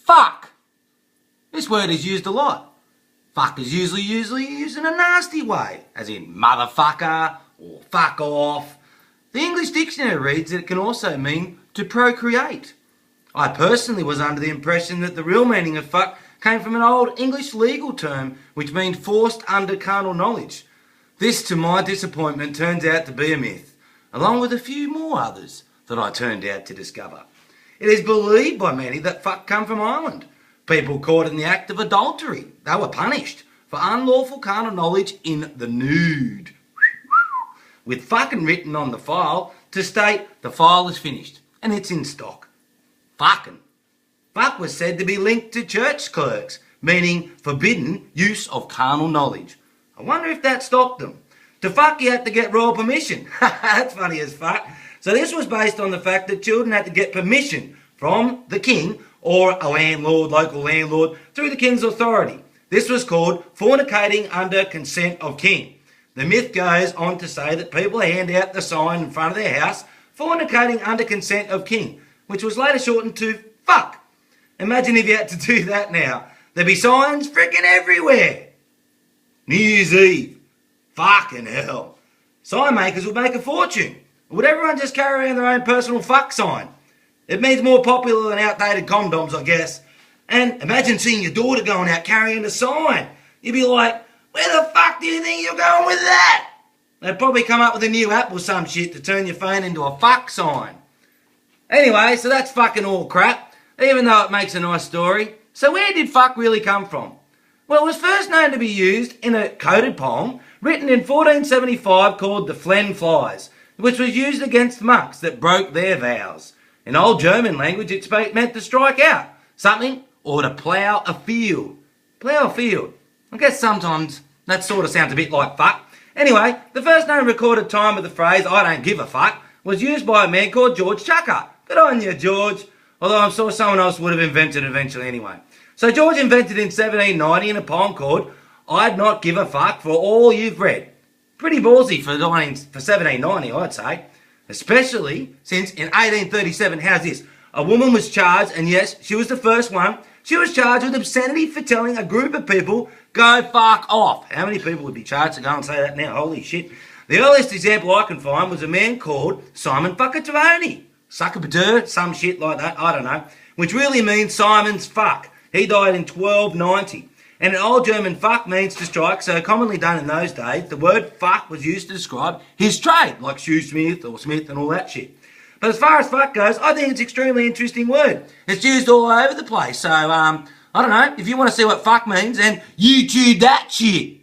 Fuck. This word is used a lot. Fuck is usually used in a nasty way, as in motherfucker or fuck off. The English dictionary reads that it can also mean to procreate. I personally was under the impression that the real meaning of fuck came from an old English legal term which means forced under carnal knowledge. This, to my disappointment, turns out to be a myth, along with a few more others that I turned out to discover. It is believed by many that fuck come from Ireland. People caught in the act of adultery, they were punished for unlawful carnal knowledge in the nude, with fucking written on the file to state the file is finished and it's in stock. Fucking. Fuck was said to be linked to church clerks, meaning forbidden use of carnal knowledge. I wonder if that stopped them. To fuck you had to get royal permission. That's funny as fuck. So this was based on the fact that children had to get permission from the king or a landlord, local landlord, through the king's authority. This was called fornicating under consent of king. The myth goes on to say that people hand out the sign in front of their house, fornicating under consent of king, which was later shortened to fuck. Imagine if you had to do that now. There'd be signs freaking everywhere. New Year's Eve. Fucking hell. Sign makers would make a fortune. Would everyone just carry around their own personal fuck sign? It means more popular than outdated condoms, I guess. And imagine seeing your daughter going out carrying a sign. You'd be like, where the fuck do you think you're going with that? They'd probably come up with a new app or some shit to turn your phone into a fuck sign. Anyway, so that's fucking all crap, even though it makes a nice story. So where did fuck really come from? Well, it was first known to be used in a coded poem written in 1475 called The Flen Flies, which was used against monks that broke their vows. In Old German language, it meant to strike out something or to plough a field. Plough a field. I guess sometimes that sort of sounds a bit like fuck. Anyway, the first known recorded time of the phrase, I don't give a fuck, was used by a man called George Chucker. Good on you, George. Although I'm sure someone else would have invented it eventually anyway. So George invented in 1790 in a poem called I'd Not Give a Fuck for All You've Read. Pretty ballsy for 1790, I'd say. Especially since in 1837, how's this? A woman was charged, and yes, she was the first one, she was charged with obscenity for telling a group of people, go fuck off. How many people would be charged to go and say that now? Holy shit. The earliest example I can find was a man called Simon Fuckatoroni. Suckabadur, some shit like that, I don't know. Which really means Simon's fuck. He died in 1290. And in Old German, fuck means to strike, so commonly done in those days, the word fuck was used to describe his trade, like shoesmith or smith and all that shit. But as far as fuck goes, I think it's an extremely interesting word. It's used all over the place, so, I don't know, if you want to see what fuck means, then YouTube that shit.